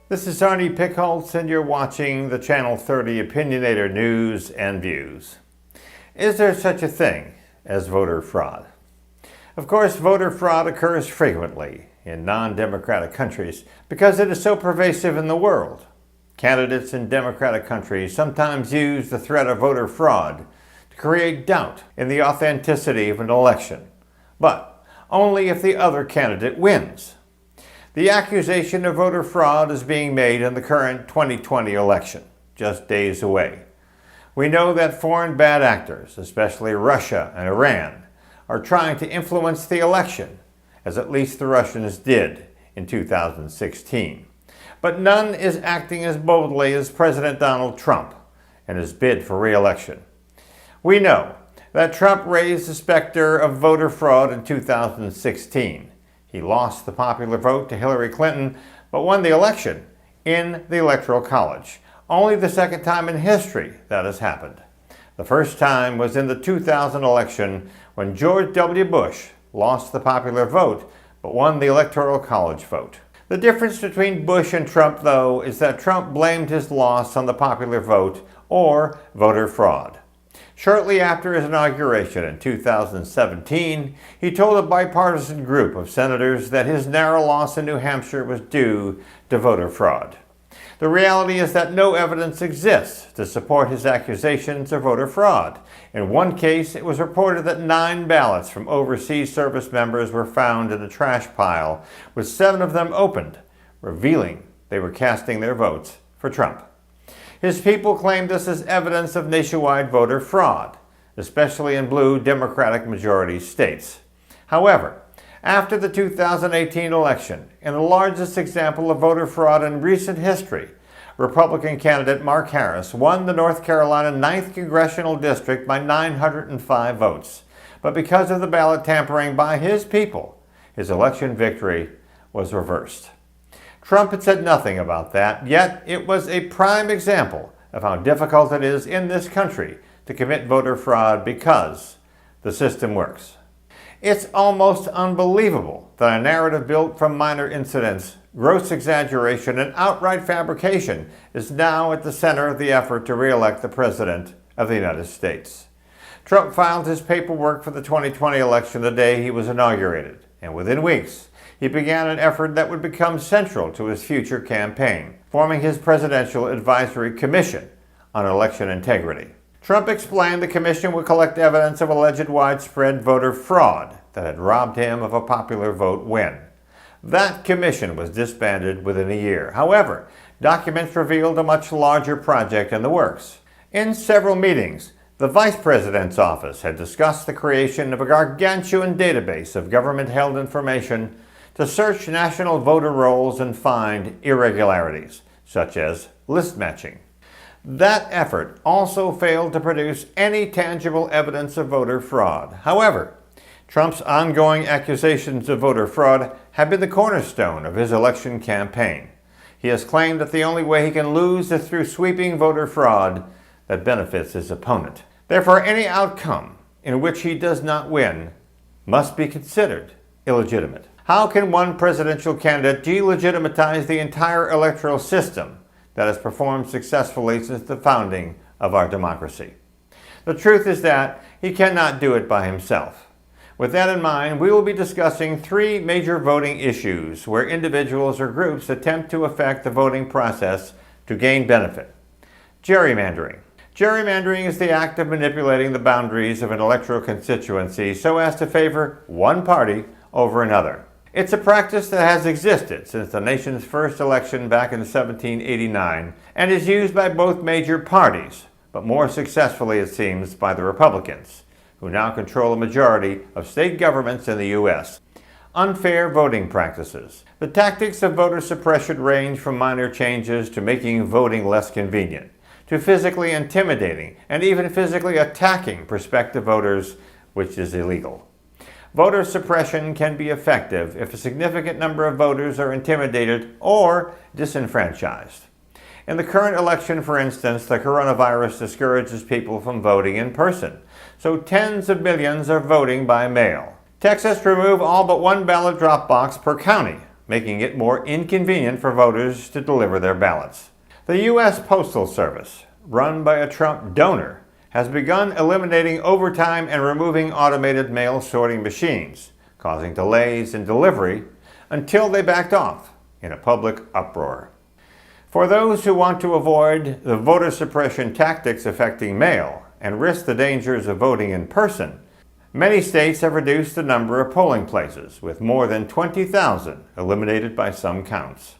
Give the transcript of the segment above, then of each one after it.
This is Arnie Pickholtz, and you're watching the Channel 30 Opinionator News and Views. Is there such a thing as voter fraud? Of course, voter fraud occurs frequently in non-democratic countries because it is so pervasive in the world. Candidates in democratic countries sometimes use the threat of voter fraud to create doubt in the authenticity of an election, but only if the other candidate wins. The accusation of voter fraud is being made in the current 2020 election, just days away. We know that foreign bad actors, especially Russia and Iran, are trying to influence the election, as at least the Russians did in 2016. But none is acting as boldly as President Donald Trump in his bid for re-election. We know that Trump raised the specter of voter fraud in 2016. He lost the popular vote to Hillary Clinton, but won the election in the Electoral College. Only the second time in history that has happened. The first time was in the 2000 election when George W. Bush lost the popular vote, but won the Electoral College vote. The difference between Bush and Trump, though, is that Trump blamed his loss on the popular vote or voter fraud. Shortly after his inauguration in 2017, he told a bipartisan group of senators that his narrow loss in New Hampshire was due to voter fraud. The reality is that no evidence exists to support his accusations of voter fraud. In one case, it was reported that 9 ballots from overseas service members were found in a trash pile, with 7 of them opened, revealing they were casting their votes for Trump. His people claim this as evidence of nationwide voter fraud, especially in blue Democratic majority states. However, after the 2018 election, in the largest example of voter fraud in recent history, Republican candidate Mark Harris won the North Carolina 9th Congressional District by 905 votes. But because of the ballot tampering by his people, his election victory was reversed. Trump had said nothing about that, yet it was a prime example of how difficult it is in this country to commit voter fraud because the system works. It's almost unbelievable that a narrative built from minor incidents, gross exaggeration, and outright fabrication is now at the center of the effort to re-elect the President of the United States. Trump filed his paperwork for the 2020 election the day he was inaugurated, and within weeks, he began an effort that would become central to his future campaign, forming his Presidential Advisory Commission on Election Integrity. Trump explained the commission would collect evidence of alleged widespread voter fraud that had robbed him of a popular vote win. That commission was disbanded within a year. However, documents revealed a much larger project in the works. In several meetings, the Vice President's office had discussed the creation of a gargantuan database of government-held information to search national voter rolls and find irregularities, such as list matching. That effort also failed to produce any tangible evidence of voter fraud. However, Trump's ongoing accusations of voter fraud have been the cornerstone of his election campaign. He has claimed that the only way he can lose is through sweeping voter fraud that benefits his opponent. Therefore, any outcome in which he does not win must be considered illegitimate. How can one presidential candidate delegitimize the entire electoral system that has performed successfully since the founding of our democracy? The truth is that he cannot do it by himself. With that in mind, we will be discussing 3 major voting issues where individuals or groups attempt to affect the voting process to gain benefit. Gerrymandering. Gerrymandering is the act of manipulating the boundaries of an electoral constituency so as to favor one party over another. It's a practice that has existed since the nation's first election back in 1789 and is used by both major parties, but more successfully, it seems, by the Republicans, who now control a majority of state governments in the U.S. Unfair voting practices. The tactics of voter suppression range from minor changes to making voting less convenient, to physically intimidating and even physically attacking prospective voters, which is illegal. Voter suppression can be effective if a significant number of voters are intimidated or disenfranchised. In the current election, for instance, the coronavirus discourages people from voting in person, so tens of millions are voting by mail. Texas removed all but one ballot drop box per county making it more inconvenient for voters to deliver their ballots. The U.S. Postal Service, run by a Trump donor, has begun eliminating overtime and removing automated mail sorting machines, causing delays in delivery until they backed off in a public uproar. For those who want to avoid the voter suppression tactics affecting mail and risk the dangers of voting in person, many states have reduced the number of polling places, with more than 20,000 eliminated by some counts.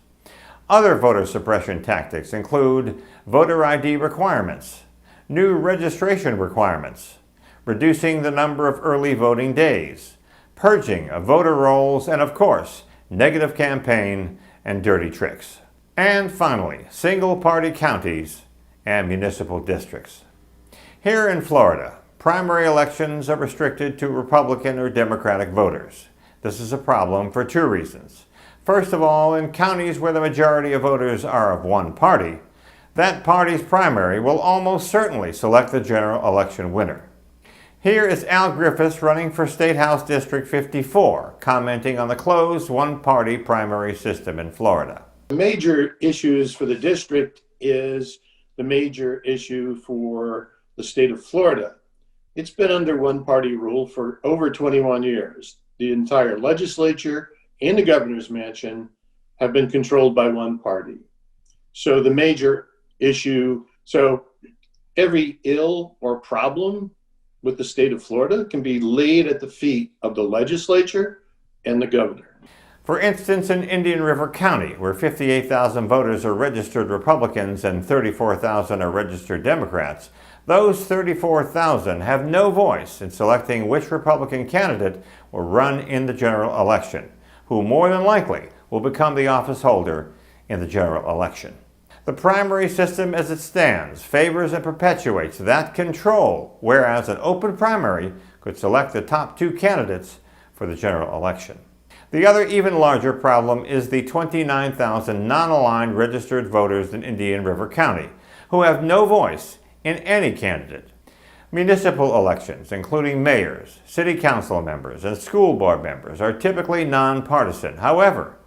Other voter suppression tactics include voter ID requirements, new registration requirements, reducing the number of early voting days, purging of voter rolls, and of course, negative campaign and dirty tricks. And finally, single-party counties and municipal districts. Here in Florida, primary elections are restricted to Republican or Democratic voters. This is a problem for two reasons. First of all, in counties where the majority of voters are of one party, that party's primary will almost certainly select the general election winner. Here is Al Griffiths running for State House District 54, commenting on the closed one-party primary system in Florida. The major issues for the district is the major issue for the state of Florida. It's been under one-party rule for over 21 years. The entire legislature and the governor's mansion have been controlled by one party. So the major issue, every ill or problem with the state of Florida can be laid at the feet of the legislature and the governor. For instance, in Indian River County, where 58,000 voters are registered Republicans and 34,000 are registered Democrats, those 34,000 have no voice in selecting which Republican candidate will run in the general election, who more than likely will become the office holder in the general election. The primary system as it stands favors and perpetuates that control, whereas an open primary could select the top two candidates for the general election. The other even larger problem is the 29,000 non-aligned registered voters in Indian River County, who have no voice in any candidate. Municipal elections, including mayors, city council members, and school board members, are typically nonpartisan. However,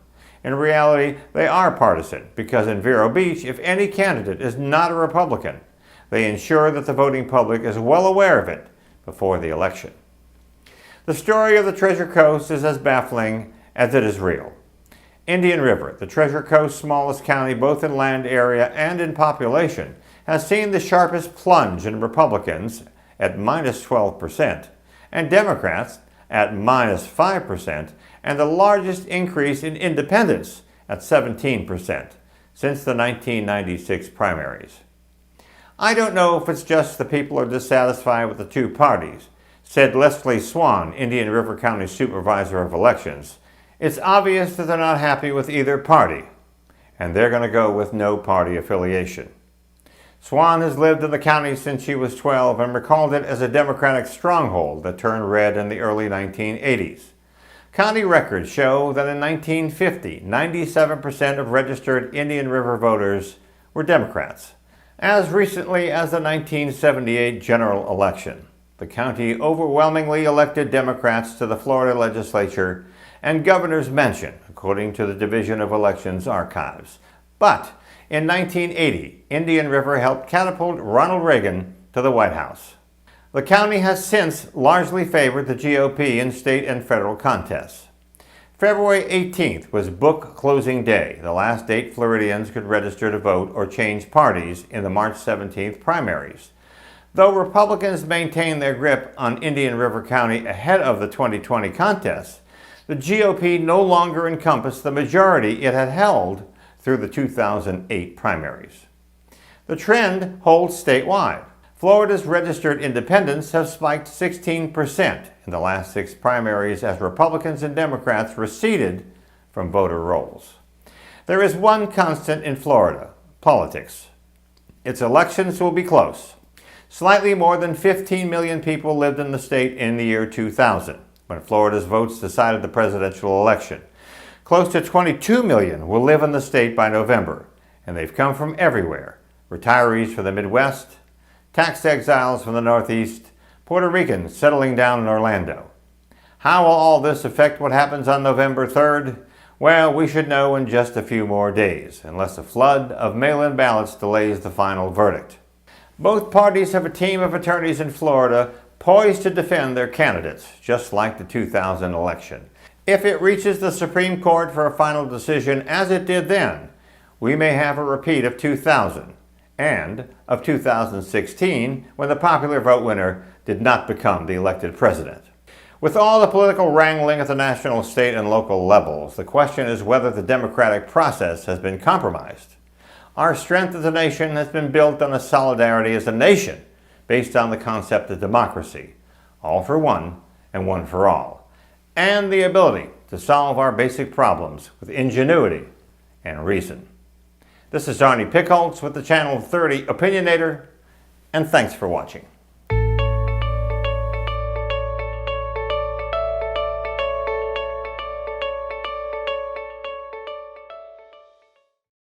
in reality, they are partisan because in Vero Beach, if any candidate is not a Republican, they ensure that the voting public is well aware of it before the election. The story of the Treasure Coast is as baffling as it is real. Indian River, the Treasure Coast's smallest county both in land area and in population, has seen the sharpest plunge in Republicans at minus 12% and Democrats at minus 5%, and the largest increase in independents at 17% since the 1996 primaries. I don't know if it's just the people are dissatisfied with the two parties, said Leslie Swan, Indian River County Supervisor of Elections. It's obvious that they're not happy with either party, and they're going to go with no party affiliation. Swan has lived in the county since she was 12 and recalled it as a Democratic stronghold that turned red in the early 1980s. County records show that in 1950, 97% of registered Indian River voters were Democrats. As recently as the 1978 general election, the county overwhelmingly elected Democrats to the Florida legislature and governor's mansion, according to the Division of Elections Archives. But in 1980, Indian River helped catapult Ronald Reagan to the White House. The county has since largely favored the GOP in state and federal contests. February 18th was book closing day, the last date Floridians could register to vote or change parties in the March 17th primaries. Though Republicans maintained their grip on Indian River County ahead of the 2020 contest, the GOP no longer encompassed the majority it had held through the 2008 primaries. The trend holds statewide. Florida's registered independents have spiked 16% in the last 6 primaries as Republicans and Democrats receded from voter rolls. There is one constant in Florida: politics. Its elections will be close. Slightly more than 15 million people lived in the state in the year 2000, when Florida's votes decided the presidential election. Close to 22 million will live in the state by November, and they've come from everywhere: retirees from the Midwest, tax exiles from the Northeast, Puerto Ricans settling down in Orlando. How will all this affect what happens on November 3rd? Well, we should know in just a few more days, unless a flood of mail-in ballots delays the final verdict. Both parties have a team of attorneys in Florida poised to defend their candidates, just like the 2000 election. If it reaches the Supreme Court for a final decision, as it did then, we may have a repeat of 2000 and of 2016, when the popular vote winner did not become the elected president. With all the political wrangling at the national, state, and local levels, the question is whether the democratic process has been compromised. Our strength as a nation has been built on a solidarity as a nation based on the concept of democracy, all for one and one for all, and the ability to solve our basic problems with ingenuity and reason. This is Arnie Pickholtz with the Channel 30 Opinionator, and thanks for watching.